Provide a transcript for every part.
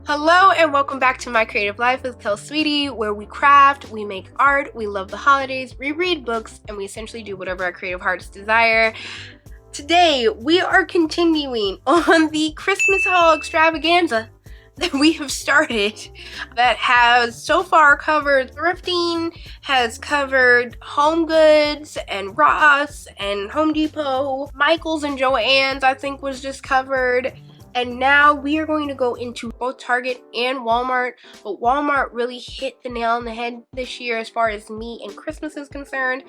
Hello and welcome back to My Creative Life with Kel Sweetie, where we craft, we make art, we love the holidays, we read books, and we essentially do whatever our creative hearts desire. Today, we are continuing on the Christmas Haul Extravaganza that we have started that has so far covered thrifting, has covered Home Goods and Ross and Home Depot, Michael's and Joann's I think was just covered. And now we are going to go into both Target and Walmart, but Walmart really hit the nail on the head this year as far as me and Christmas is concerned.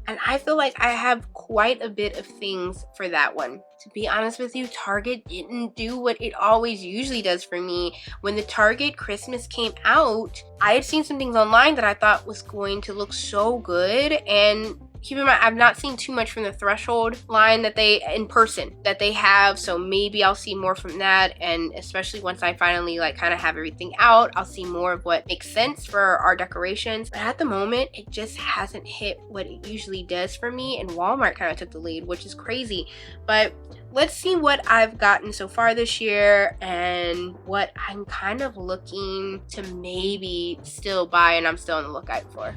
And I feel like I have quite a bit of things for that one. To be honest with you, Target didn't do what it always usually does for me. When the Target Christmas came out, I had seen some things online that I thought was going to look so good, and keep in mind, I've not seen too much from the Threshold line that they, in person, that they have, so maybe I'll see more from that, and especially once I finally kind of have everything out, I'll see more of what makes sense for our decorations. But at the moment, it just hasn't hit what it usually does for me, and Walmart kind of took the lead, which is crazy. But let's see what I've gotten so far this year and what I'm kind of looking to maybe still buy and I'm still on the lookout for.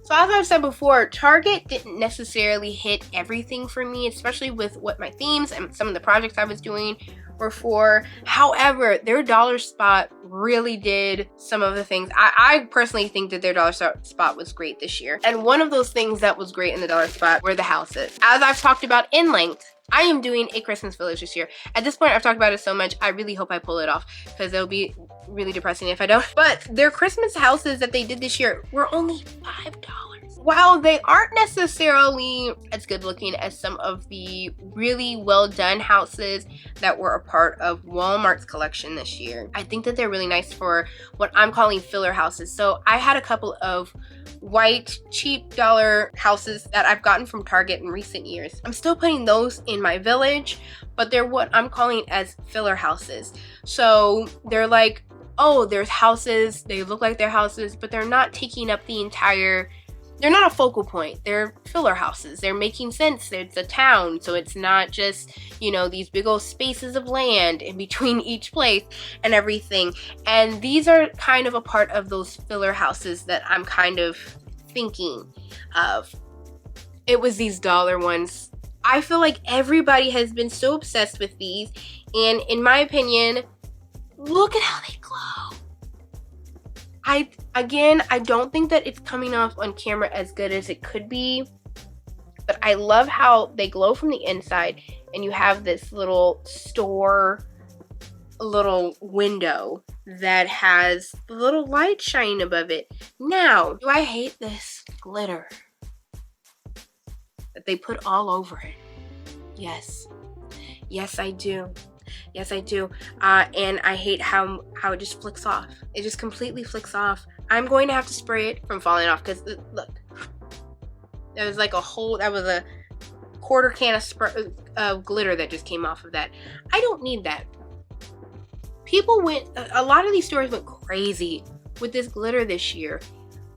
As I've said before, Target didn't necessarily hit everything for me, especially with what my themes and some of the projects I was doing were for. However, their dollar spot really did some of the things. I personally think that their dollar spot was great this year. And one of those things that was great in the dollar spot were the houses. As I've talked about in length, I am doing a Christmas village this year. At this point, I've talked about it so much, I really hope I pull it off because it'll be really depressing if I don't. But their Christmas houses that they did this year were only $5. While they aren't necessarily as good looking as some of the really well done houses that were a part of Walmart's collection this year, I think that they're really nice for what I'm calling filler houses. So I had a couple of white cheap dollar houses that I've gotten from Target in recent years. I'm still putting those in my village, but they're what I'm calling as filler houses. So they're like, oh, there's houses, they look like they're houses, but they're not taking up the entire, they're not a focal point. They're filler houses. They're making sense. It's a town, so it's not just, you know, these big old spaces of land in between each place and everything. And these are kind of a part of those filler houses that I'm kind of thinking of. It was these dollar ones. I feel like everybody has been so obsessed with these, and in my opinion, look at how they glow. I don't think that it's coming off on camera as good as it could be, but I love how they glow from the inside, and you have this little little window that has the little light shining above it. Now, do I hate this glitter that they put all over it? Yes. Yes, I do. Yes, I do. And I hate how it just flicks off. It just completely flicks off. I'm going to have to spray it from falling off because look, there was like that was a quarter can of glitter that just came off of that. I don't need that. A lot of these stores went crazy with this glitter this year.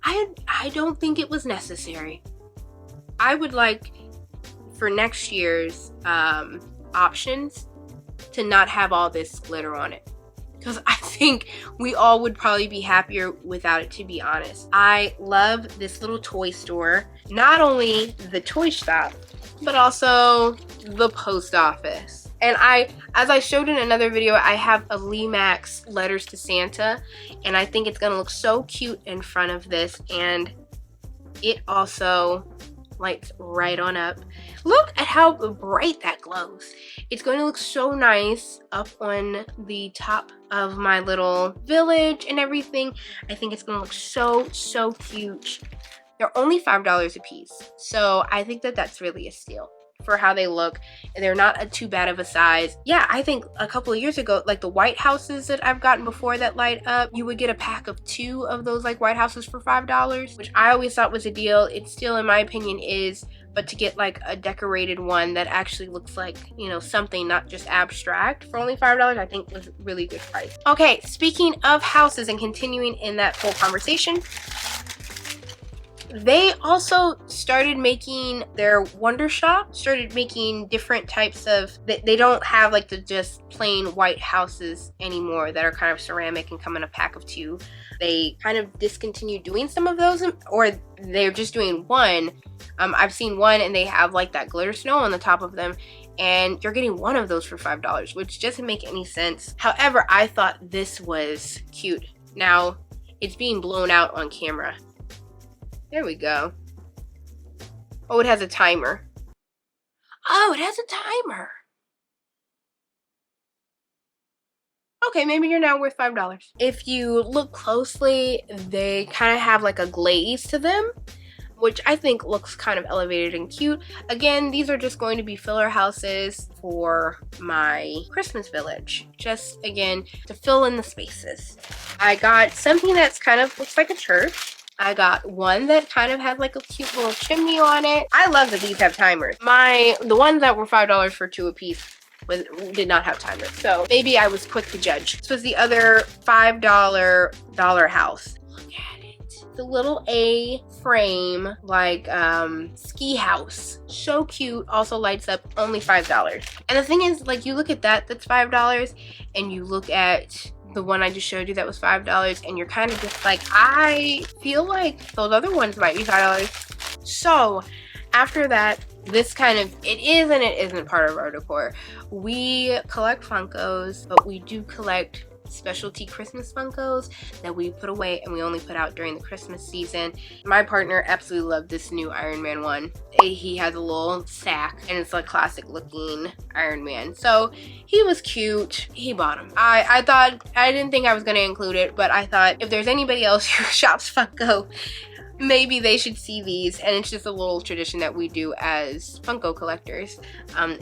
I don't think it was necessary. I would like for next year's options to not have all this glitter on it, because I think we all would probably be happier without it, to be honest. I love this little toy store. Not only the toy shop, but also the post office. And as I showed in another video, I have a Limax Letters to Santa, and I think it's gonna look so cute in front of this, and it also lights right on up. Look at how bright that glows. It's going to look so nice up on the top of my little village and everything. I think it's going to look so cute. They're only $5 a piece, so I think that that's really a steal for how they look, and they're not too bad of a size. Yeah, I think a couple of years ago, like the white houses that I've gotten before that light up, you would get a pack of 2 of those like white houses for $5, which I always thought was a deal. It still, in my opinion, is. But to get like a decorated one that actually looks like, you know, something, not just abstract, for only $5, I think was a really good price. Okay, speaking of houses and continuing in that whole conversation, they also started making their Wonder Shop, started making different types of, they don't have like the just plain white houses anymore that are kind of ceramic and come in a pack of 2. They kind of discontinued doing some of those, or they're just doing one. I've seen one and they have like that glitter snow on the top of them, and you're getting one of those for $5, which doesn't make any sense. However, I thought this was cute. Now, it's being blown out on camera. There we go. Oh, it has a timer. Oh, it has a timer. Okay, maybe you're now worth $5. If you look closely, they kind of have like a glaze to them, which I think looks kind of elevated and cute. Again, these are just going to be filler houses for my Christmas village. Just, again, to fill in the spaces. I got something that's kind of looks like a church. I got one that kind of had like a cute little chimney on it. I love that these have timers. The ones that were $5 for 2 apiece did not have timers, so maybe I was quick to judge. This was the other $5 house. Look at it. The little A frame, like ski house. So cute. Also lights up, only $5. And the thing is, like, you look at that, that's $5, and you look at the one I just showed you that was $5, and you're kind of just like, I feel like those other ones might be $5. So after that, this kind of, it is and it isn't part of our decor. We collect Funkos, but we do collect specialty Christmas Funkos that we put away and we only put out during the Christmas season. My partner absolutely loved this new Iron Man one. He has a little sack and it's a classic looking Iron Man. So he was cute. He bought him. I thought, I didn't think I was gonna include it, but I thought if there's anybody else who shops Funko, maybe they should see these. And it's just a little tradition that we do as Funko collectors,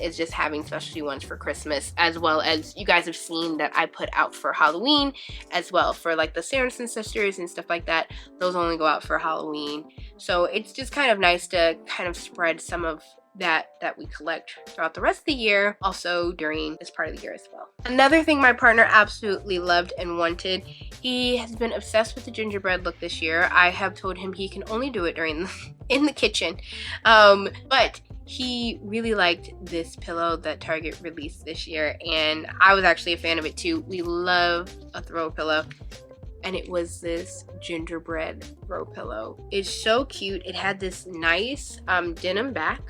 is just having specialty ones for Christmas, as well as you guys have seen that I put out for Halloween as well, for like the Sanderson sisters and stuff like that. Those only go out for Halloween, so it's just kind of nice to kind of spread some of that we collect throughout the rest of the year, also during this part of the year as well. Another thing my partner absolutely loved and wanted, he has been obsessed with the gingerbread look this year. I have told him he can only do it during in the kitchen, but he really liked this pillow that Target released this year, and I was actually a fan of it too. We love a throw pillow, and it was this gingerbread throw pillow. It's so cute. It had this nice denim back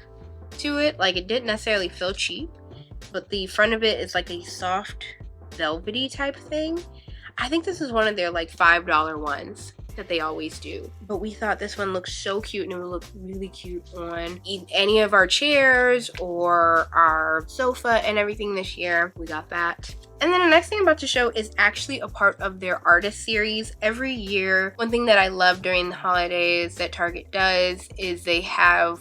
to it. Like, it didn't necessarily feel cheap, but the front of it is like a soft velvety type thing. I think this is one of their like $5 ones that they always do, but we thought this one looked so cute and it would look really cute on any of our chairs or our sofa and everything this year. We got that. And then the next thing I'm about to show is actually a part of their artist series. Every year, one thing that I love during the holidays that Target does is they have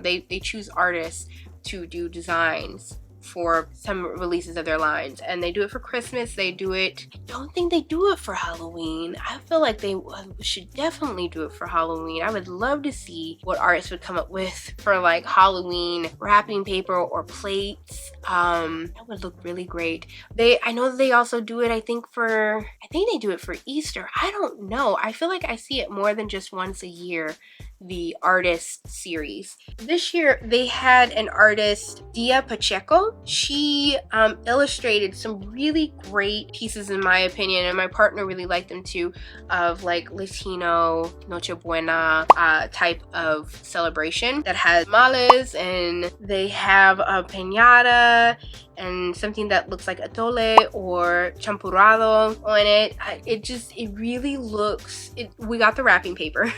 they choose artists to do designs for some releases of their lines, and they do it for Christmas. They do it, I don't think they do it for Halloween. I feel like they should definitely do it for Halloween. I would love to see what artists would come up with for like Halloween wrapping paper or plates. That would look really great. I know that they also do it, I think they do it for Easter. I don't know. I feel like I see it more than just once a year, the artist series. This year they had an artist, Dia Pacheco. She illustrated some really great pieces in my opinion, and my partner really liked them too, of like Latino Noche Buena type of celebration that has tamales, and they have a piñata and something that looks like atole or champurrado on it. It really looks, we got the wrapping paper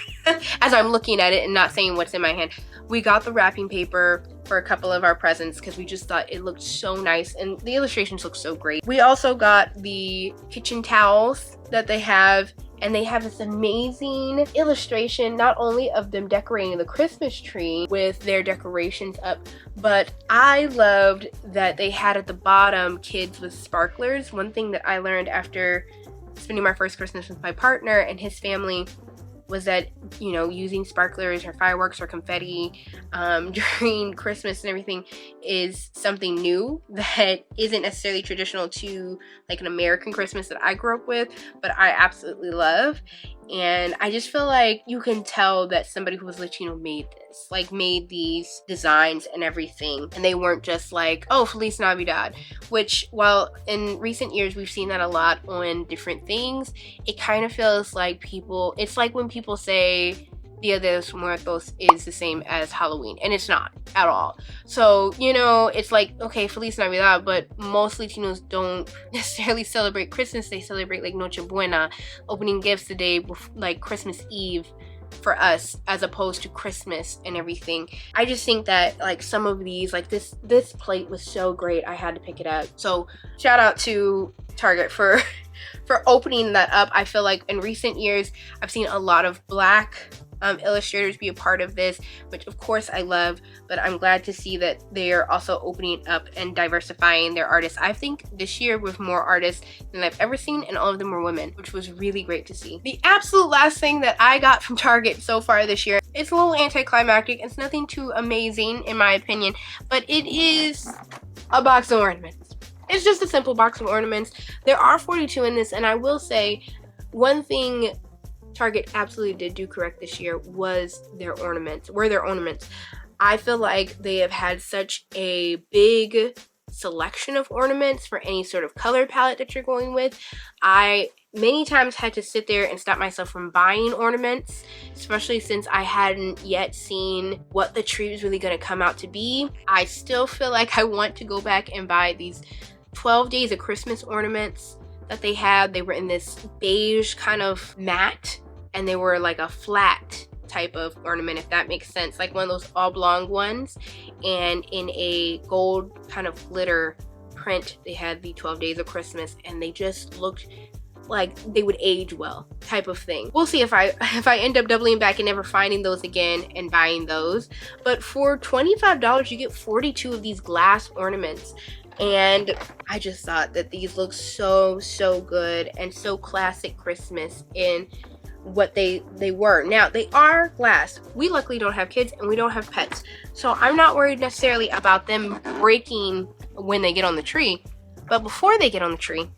as I'm looking at it and not saying what's in my hand. We got the wrapping paper for a couple of our presents because we just thought it looked so nice and the illustrations look so great. We also got the kitchen towels that they have and they have this amazing illustration, not only of them decorating the Christmas tree with their decorations up, but I loved that they had at the bottom kids with sparklers. One thing that I learned after spending my first Christmas with my partner and his family was that, you know, using sparklers or fireworks or confetti during Christmas and everything is something new that isn't necessarily traditional to like an American Christmas that I grew up with, but I absolutely love. And I just feel like you can tell that somebody who was Latino made this, like made these designs and everything. And they weren't just like, oh, Feliz Navidad, which while in recent years we've seen that a lot on different things, it kind of feels like people, it's like when people say Dia de los Muertos is the same as Halloween, and it's not at all. So, you know, it's like, okay, Feliz Navidad, but most Latinos don't necessarily celebrate Christmas. They celebrate like Noche Buena, opening gifts the day before, like Christmas Eve for us, as opposed to Christmas and everything. I just think that like some of these, like this plate was so great, I had to pick it up. So shout out to Target for opening that up. I feel like in recent years I've seen a lot of Black illustrators be a part of this, which of course I love, but I'm glad to see that they're also opening up and diversifying their artists. I think this year with more artists than I've ever seen, and all of them were women, which was really great to see. The absolute last thing that I got from Target so far this year, it's a little anticlimactic. It's nothing too amazing in my opinion, but it is a box of ornaments. It's just a simple box of ornaments. There are 42 in this, and I will say one thing Target absolutely did do correct this year was their ornaments. I feel like they have had such a big selection of ornaments for any sort of color palette that you're going with. I many times had to sit there and stop myself from buying ornaments, especially since I hadn't yet seen what the tree was really going to come out to be. I still feel like I want to go back and buy these 12 Days of Christmas ornaments that they had. They were in this beige kind of matte, and they were like a flat type of ornament, if that makes sense, like one of those oblong ones, and in a gold kind of glitter print they had the 12 Days of Christmas, and they just looked like they would age well type of thing. We'll see if I end up doubling back and never finding those again and buying those. But for $25 you get 42 of these glass ornaments, and I just thought that these look so good and so classic Christmas in what they were. Now they are glass. We luckily don't have kids and we don't have pets, so I'm not worried necessarily about them breaking when they get on the tree. But before they get on the tree,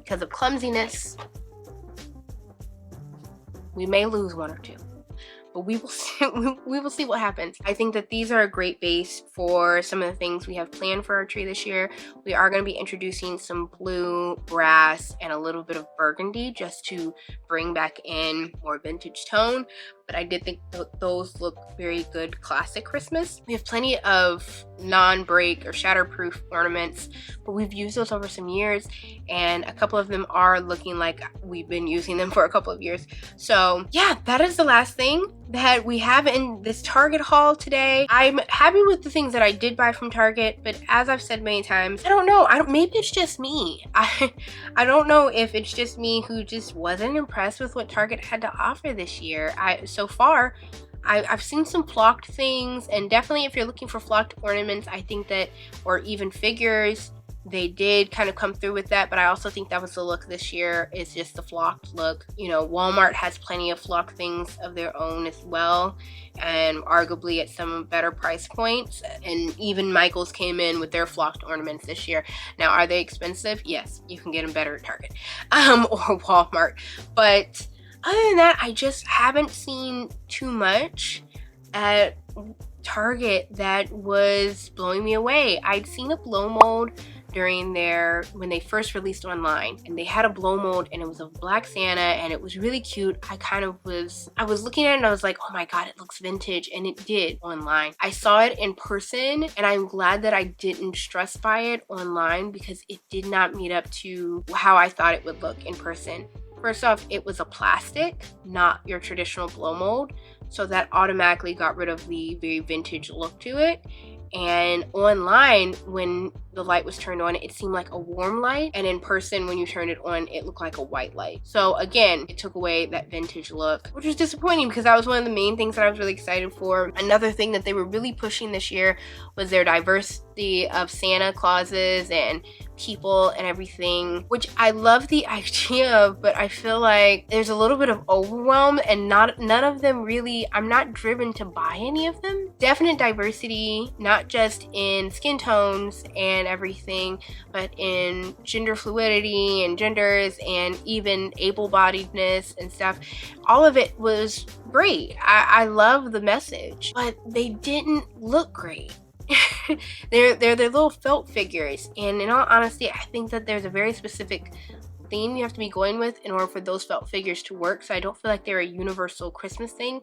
because of clumsiness, we may lose one or two, but we will see, we will see what happens. I think that these are a great base for some of the things we have planned for our tree this year. We are going to be introducing some blue, brass, and a little bit of burgundy just to bring back in more vintage tone. But I did think those look very good classic Christmas. We have plenty of non-break or shatterproof ornaments, but we've used those over some years, and a couple of them are looking like we've been using them for a couple of years. So yeah, that is the last thing that we have in this Target haul today. I'm happy with the things that I did buy from Target, but as I've said many times, I don't know, maybe it's just me. I don't know if it's just me who just wasn't impressed with what Target had to offer this year. So far, I've seen some flocked things, and definitely if you're looking for flocked ornaments, I think that, or even figures, they did kind of come through with that. But I also think that was the look this year, is just the flocked look. You know, Walmart has plenty of flocked things of their own as well, and arguably at some better price points. And even Michael's came in with their flocked ornaments this year. Now, are they expensive? Yes, you can get them better at Target or Walmart, but other than that, I just haven't seen too much at Target that was blowing me away. I'd seen a blow mold during when they first released online, and they had a blow mold, and it was a black Santa, and it was really cute. I was looking at it and I was like, oh my god, it looks vintage, and it did online. I saw it in person, and I'm glad that I didn't stress by it online, because it did not meet up to how I thought it would look in person. First off, it was a plastic, not your traditional blow mold, so that automatically got rid of the very vintage look to it. And online, when the light was turned on, it seemed like a warm light, and in person when you turned it on, it looked like a white light. So again, it took away that vintage look, which was disappointing because that was one of the main things that I was really excited for. Another thing that they were really pushing this year was their diversity of Santa Clauses and people and everything, which I love the idea of, but I feel like there's a little bit of overwhelm, and none of them really, I'm not driven to buy any of them. Definite diversity, not just in skin tones and everything, but in gender fluidity and genders and even able-bodiedness and stuff. All of it was great. I love the message, but they didn't look great. they're little felt figures, and in all honesty, I think that there's a very specific theme you have to be going with in order for those felt figures to work. So I don't feel like they're a universal Christmas thing,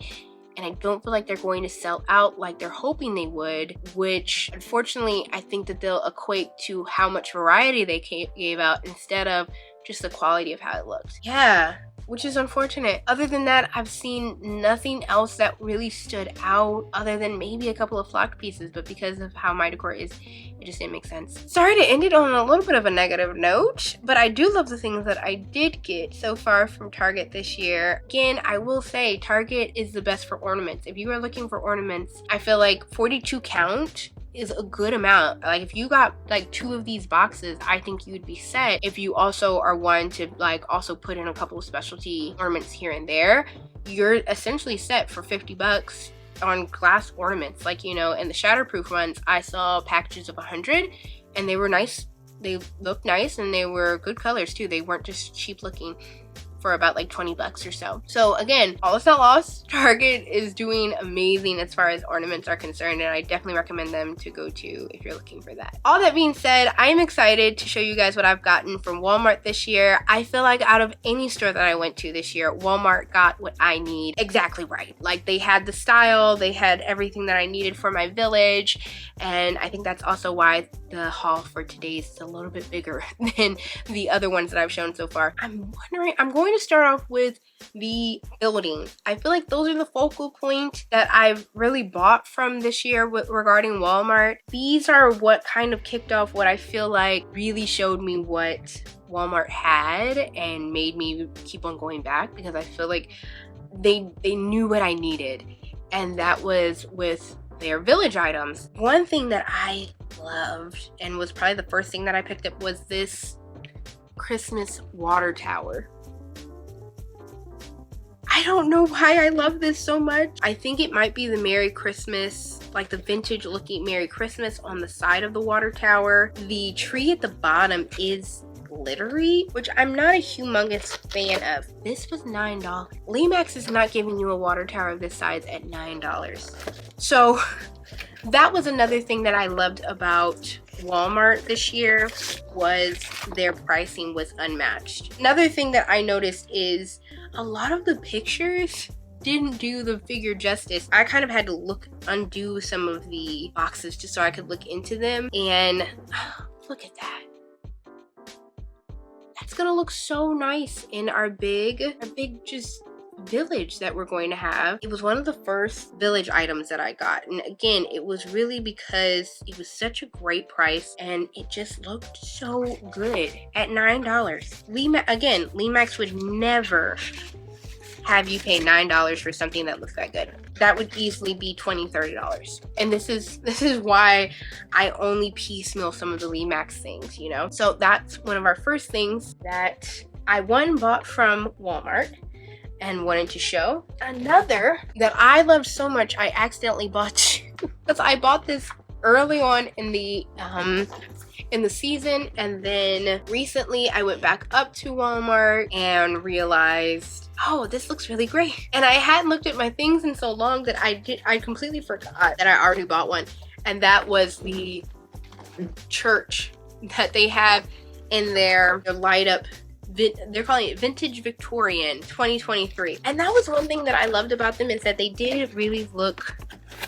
and I don't feel like they're going to sell out like they're hoping they would, which unfortunately I think that they'll equate to how much variety they gave out instead of just the quality of how it looks. Yeah, which is unfortunate. Other than that, I've seen nothing else that really stood out other than maybe a couple of flocked pieces, but because of how my decor is, it just didn't make sense. Sorry to end it on a little bit of a negative note, but I do love the things that I did get so far from Target this year. Again, I will say Target is the best for ornaments. If you are looking for ornaments, I feel like 42 count is a good amount. Like if you got like 2 of these boxes, I think you'd be set. If you also are one to like also put in a couple of specialty ornaments here and there, you're essentially set for 50 bucks on glass ornaments. Like, you know, and the shatterproof ones, I saw packages of 100 and they were nice. They looked nice and they were good colors too. They weren't just cheap looking, for about like 20 bucks or so. So again, all is not lost. Target is doing amazing as far as ornaments are concerned, and I definitely recommend them to go to if you're looking for that. All that being said, I'm excited to show you guys what I've gotten from Walmart this year. I feel like out of any store that I went to this year, Walmart got what I need exactly right. Like they had the style, they had everything that I needed for my village, and I think that's also why the haul for today is a little bit bigger than the other ones that I've shown so far. I'm going to start off with the building. I feel like those are the focal point that I've really bought from this year regarding Walmart. These are what kind of kicked off what I feel like really showed me what Walmart had and made me keep on going back, because I feel like they knew what I needed, and that was with their village items. One thing that I loved and was probably the first thing that I picked up was this Christmas water tower. I don't know why I love this so much. I think it might be the Merry Christmas, like the vintage looking Merry Christmas on the side of the water tower. The tree at the bottom is glittery, which I'm not a humongous fan of. This was $9. Limax is not giving you a water tower of this size at $9. So that was another thing that I loved about Walmart this year, was their pricing was unmatched. Another thing that I noticed is a lot of the pictures didn't do the figure justice. I kind of had to undo some of the boxes just so I could look into them, and look at that. That's gonna look so nice in our big just village that we're going to have. It was one of the first village items that I got, and again, it was really because it was such a great price and it just looked so good at $9. Limax would never have you pay $9 for something that looks that good. That would easily be $20-$30. And this is why I only piecemeal some of the Limax things, you know? So that's one of our first things that I bought from Walmart and wanted to show. Another that I loved so much, I accidentally bought because I bought this early on in the season, and then recently I went back up to Walmart and realized, oh, this looks really great. And I hadn't looked at my things in so long that I completely forgot that I already bought one, and that was the church that they have in their light up. They're calling it Vintage Victorian 2023. And that was one thing that I loved about them, is that they did really look,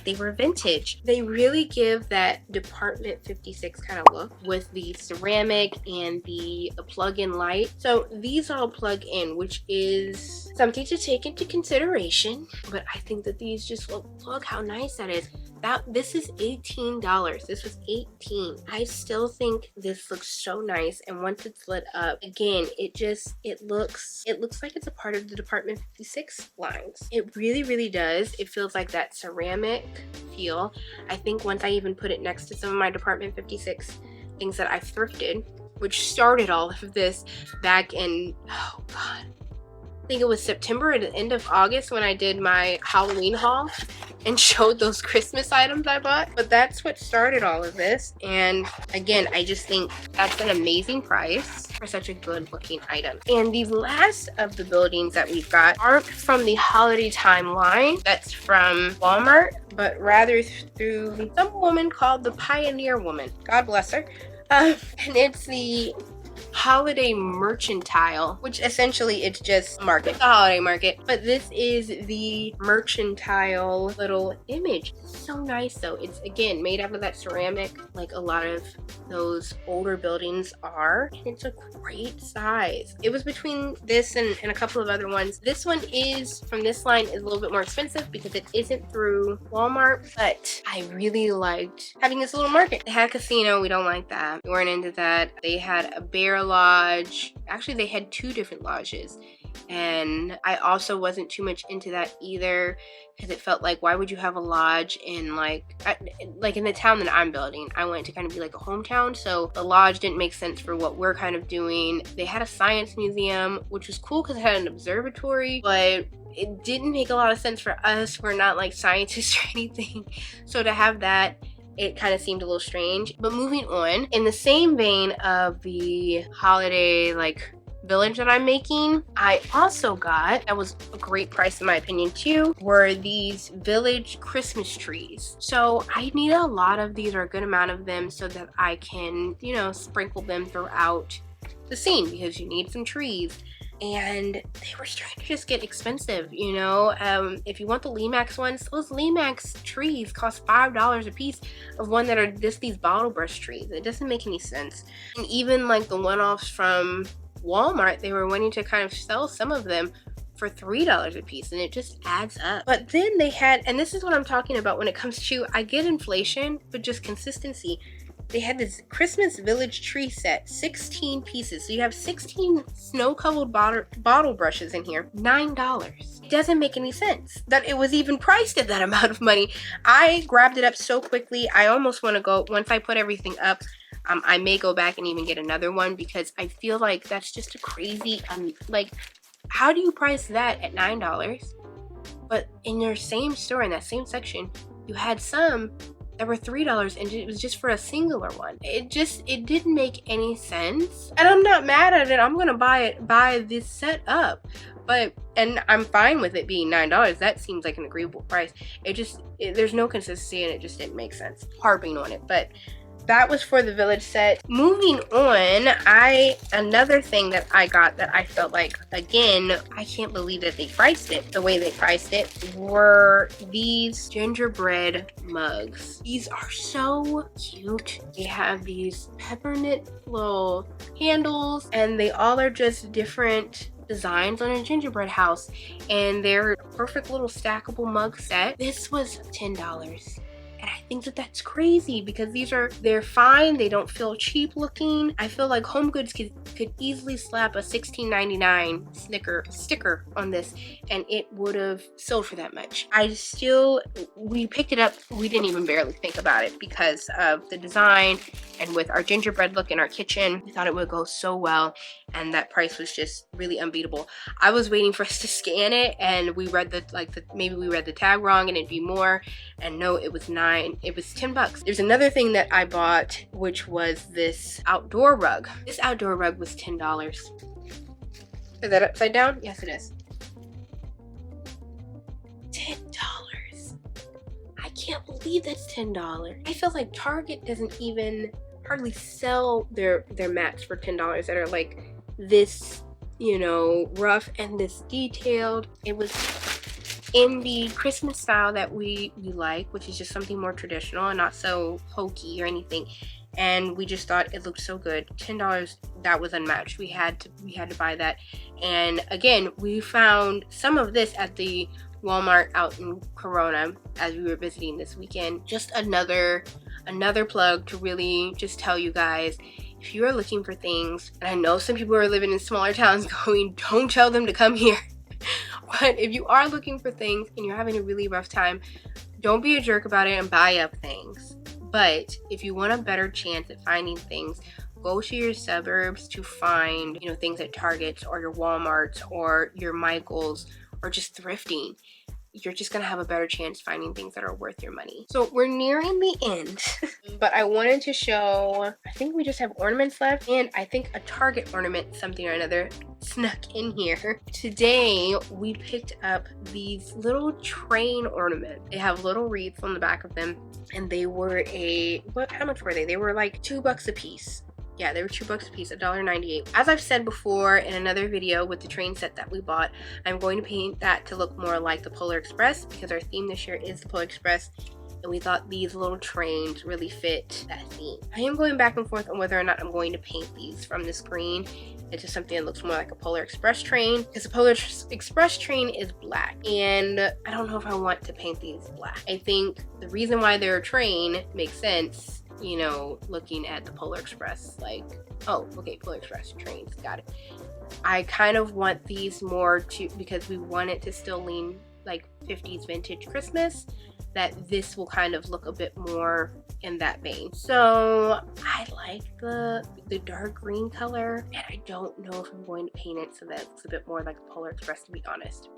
they were vintage. They really give that Department 56 kind of look with the ceramic and the plug-in light. So these all plug in, which is something to take into consideration. But I think that these just look how nice that is. This is $18. This was $18. I still think this looks so nice, and once it's lit up, again, it looks like it's a part of the Department 56 lines. It really, really does. It feels like that ceramic feel. I think once I even put it next to some of my Department 56 things that I thrifted, which started all of this back in, oh god, I think it was September at the end of August when I did my Halloween haul and showed those Christmas items I bought. But that's what started all of this. And again, I just think that's an amazing price for such a good looking item. And the last of the buildings that we've got aren't from the holiday time line. That's from Walmart, but rather through some woman called the Pioneer Woman. God bless her. And it's the holiday merchantile, which essentially it's just a market, the holiday market, but this is the merchantile little image. So nice though. It's again made out of that ceramic like a lot of those older buildings are, and it's a great size. It was between this and a couple of other ones. This one is from this line is a little bit more expensive because it isn't through Walmart, but I really liked having this little market. They had a casino. We don't like that. We weren't into that. They had a bear lodge. Actually, they had 2 different lodges, and I also wasn't too much into that either because it felt like, why would you have a lodge in like in the town that I'm building? I wanted to kind of be like a hometown, so the lodge didn't make sense for what we're kind of doing. They had a science museum, which was cool because it had an observatory, but it didn't make a lot of sense for us. We're not like scientists or anything, so to have that, it kind of seemed a little strange. But moving on, in the same vein of the holiday like village that I'm making, I also got, that was a great price in my opinion too, were these village Christmas trees. So I need a lot of these, or a good amount of them, so that I can, you know, sprinkle them throughout the scene because you need some trees. And they were starting to just get expensive, you know. If you want the Limax ones, those Limax trees cost $5 a piece of one that are just these bottle brush trees. It doesn't make any sense. And even like the one-offs from Walmart, they were wanting to kind of sell some of them for $3 a piece, and it just adds up. But then they had, and this is what I'm talking about when it comes to, I get inflation, but just consistency. They had this Christmas Village tree set, 16 pieces. So you have 16 snow-covered bottle brushes in here, $9. It doesn't make any sense that it was even priced at that amount of money. I grabbed it up so quickly. I almost want to go, once I put everything up, I may go back and even get another one because I feel like that's just a crazy, like, how do you price that at $9? But in your same store, in that same section, you had some that were $3 and it was just for a singular one. It didn't make any sense. And I'm not mad at it. I'm gonna buy this set up. And I'm fine with it being $9. That seems like an agreeable price. There's no consistency and it just didn't make sense harping on it. But that was for the village set. Moving on, another thing that I got that I felt like, again, I can't believe that they priced it the way they priced it, were these gingerbread mugs. These are so cute. They have these peppermint little handles, and they all are just different designs on a gingerbread house, and they're a perfect little stackable mug set. This was $10. And I think that that's crazy because they're fine. They don't feel cheap looking. I feel like Home Goods could easily slap a $16.99 sticker on this and it would have sold for that much. We picked it up. We didn't even barely think about it because of the design, and with our gingerbread look in our kitchen, we thought it would go so well, and that price was just really unbeatable. I was waiting for us to scan it, and we read maybe we read the tag wrong and it'd be more, and no, it was it was $10. There's another thing that I bought, which was this outdoor rug. This outdoor rug was $10. Is that upside down? Yes, it is. $10. I can't believe that's $10. I feel like Target doesn't even hardly sell their mats for $10 that are like this, you know, rough and this detailed. It was in the Christmas style that we like, which is just something more traditional and not so hokey or anything. And we just thought it looked so good. $10, that was unmatched. We had to buy that. And again, we found some of this at the Walmart out in Corona as we were visiting this weekend. Just another plug to really just tell you guys, if you are looking for things, and I know some people are living in smaller towns going, don't tell them to come here. But if you are looking for things and you're having a really rough time, don't be a jerk about it and buy up things. But if you want a better chance at finding things, go to your suburbs to find, you know, things at Targets or your Walmarts or your Michaels or just thrifting. You're just gonna have a better chance finding things that are worth your money. So we're nearing the end, but I wanted to show, I think we just have ornaments left, and I think a Target ornament, something or another, snuck in here. Today, we picked up these little train ornaments. They have little wreaths on the back of them, and they were how much were they? They were like $2 a piece. Yeah, they were $2 a piece, $1.98. As I've said before in another video with the train set that we bought, I'm going to paint that to look more like the Polar Express because our theme this year is the Polar Express, and we thought these little trains really fit that theme. I am going back and forth on whether or not I'm going to paint these from this green into something that looks more like a Polar Express train, because the Polar Express train is black, and I don't know if I want to paint these black. I think the reason why they're a train makes sense, you know, looking at the Polar Express, like, oh, okay, Polar Express trains, got it. I kind of want these more to, because we want it to still lean like 50s vintage Christmas, that this will kind of look a bit more in that vein. So I like the dark green color, and I don't know if I'm going to paint it so that it looks a bit more like a Polar Express, to be honest.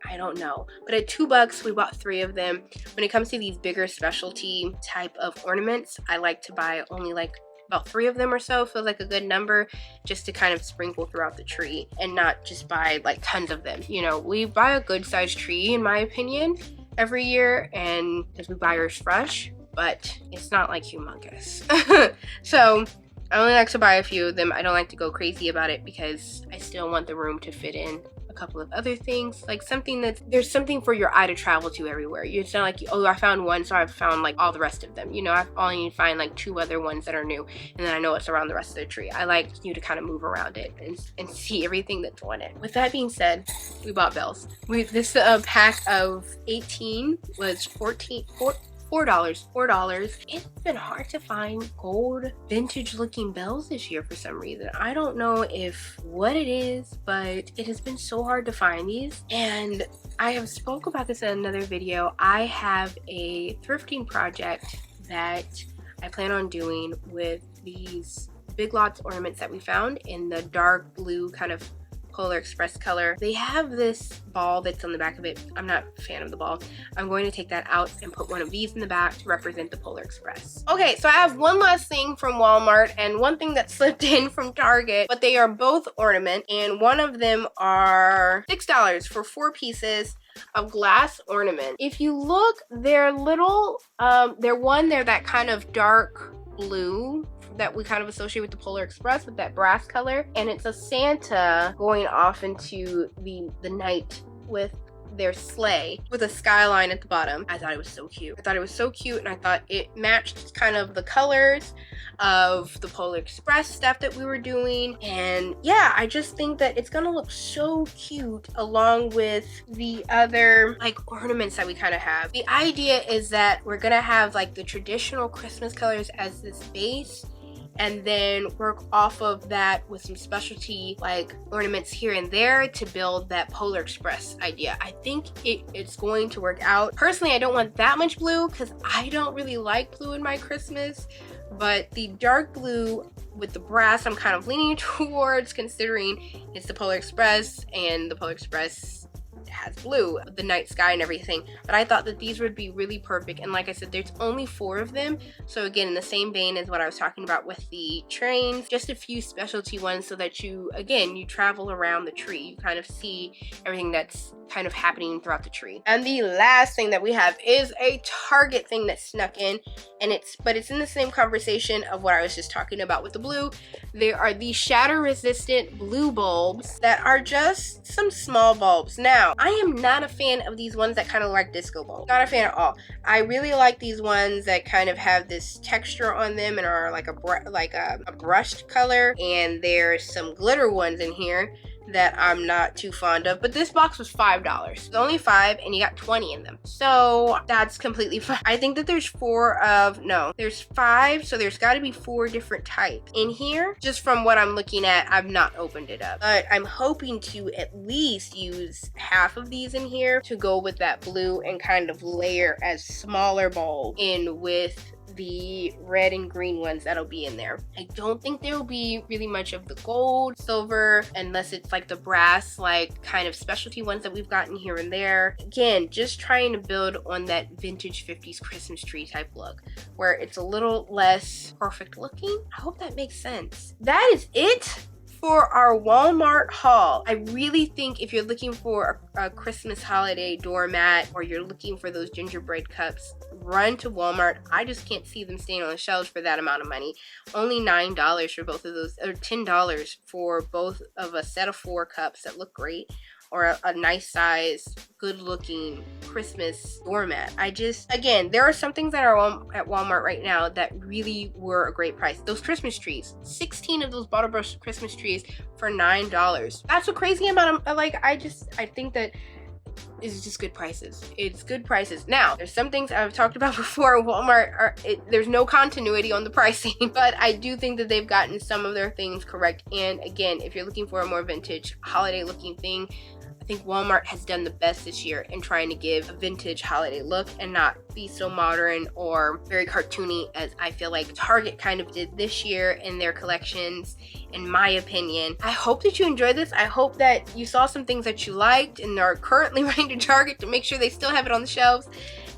I don't know, but at $2 we bought 3 of them. When it comes to these bigger specialty type of ornaments, I like to buy only like about 3 of them or so. Feels like a good number just to kind of sprinkle throughout the tree and not just buy like tons of them. You know, we buy a good sized tree in my opinion every year, and because we buy ours fresh, but it's not like humongous. So I only like to buy a few of them. I don't like to go crazy about it because I still want the room to fit in a couple of other things, like something that's, there's something for your eye to travel to everywhere. It's not like, oh, I found one, so I've found like all the rest of them. You know, I only need to find like 2 other ones that are new, and then I know it's around the rest of the tree. I like you to kind of move around it and see everything that's on it. With that being said, we bought bells. This pack of 18 was $4. It's been hard to find gold vintage looking bells this year for some reason. I don't know what it is, but it has been so hard to find these. And I have spoke about this in another video. I have a thrifting project that I plan on doing with these Big Lots ornaments that we found in the dark blue kind of Polar Express color. They have this ball that's on the back of it. I'm not a fan of the ball. I'm going to take that out and put one of these in the back to represent the Polar Express. Okay, so I have one last thing from Walmart and one thing that slipped in from Target, but they are both ornament, and one of them are $6 for 4 pieces of glass ornament. If you look, they're little, they're that kind of dark blue that we kind of associate with the Polar Express with that brass color, and it's a Santa going off into the night with their sleigh with a skyline at the bottom. I thought it was so cute. And I thought it matched kind of the colors of the Polar Express stuff that we were doing. And yeah, I just think that it's gonna look so cute along with the other like ornaments that we kind of have. The idea is that we're gonna have like the traditional Christmas colors as this base, and then work off of that with some specialty like ornaments here and there to build that Polar Express idea. I think it's going to work out. Personally, I don't want that much blue because I don't really like blue in my Christmas, but the dark blue with the brass I'm kind of leaning towards, considering it's the Polar Express and the Polar Express has blue, the night sky and everything. But I thought that these would be really perfect, and like I said, there's only 4 of them, so again, in the same vein as what I was talking about with the trains, just a few specialty ones so that you travel around the tree, you kind of see everything that's kind of happening throughout the tree. And the last thing that we have is a Target thing that snuck in, and it's in the same conversation of what I was just talking about with the blue. There are these shatter resistant blue bulbs that are just some small bulbs. Now, I am not a fan of these ones that kind of like disco bulbs. Not a fan at all. I really like these ones that kind of have this texture on them and are like a brushed color, and there's some glitter ones in here that I'm not too fond of. But this box was $5. It's only 5 and you got 20 in them. So that's completely fine. I think that there's there's 5, so there's got to be 4 different types in here. Just from what I'm looking at, I've not opened it up. But I'm hoping to at least use half of these in here to go with that blue and kind of layer as smaller balls in with the red and green ones that'll be in there. I don't think there will be really much of the gold, silver, unless it's like the brass, like kind of specialty ones that we've gotten here and there. Again, just trying to build on that vintage 50s Christmas tree type look where it's a little less perfect looking. I hope that makes sense. That is it for our Walmart haul. I really think if you're looking for a Christmas holiday doormat or you're looking for those gingerbread cups, run to Walmart. I just can't see them staying on the shelves for that amount of money. Only $9 for both of those, or $10 for both of a set of 4 cups that look great, or a nice size, good looking Christmas doormat. Again, there are some things that are at Walmart right now that really were a great price. Those Christmas trees, 16 of those bottle brush Christmas trees for $9. That's a crazy amount of, I think that is just good prices. It's good prices. Now, there's some things I've talked about before. Walmart, there's no continuity on the pricing, but I do think that they've gotten some of their things correct. And again, if you're looking for a more vintage holiday looking thing, I think Walmart has done the best this year in trying to give a vintage holiday look and not be so modern or very cartoony as I feel like Target kind of did this year in their collections, in my opinion. I hope that you enjoyed this. I hope that you saw some things that you liked and are currently running to Target to make sure they still have it on the shelves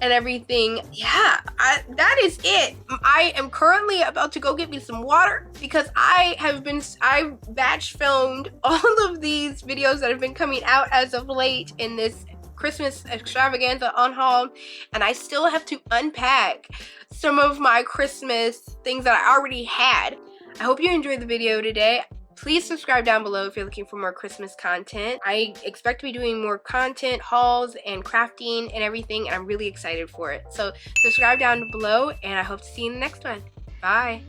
and everything. Yeah, that is it. I am currently about to go get me some water because I batch filmed all of these videos that have been coming out as of late in this Christmas extravaganza on haul, and I still have to unpack some of my Christmas things that I already had. I hope you enjoyed the video today. Please subscribe down below if you're looking for more Christmas content. I expect to be doing more content, hauls, and crafting and everything, and I'm really excited for it. So subscribe down below, and I hope to see you in the next one. Bye.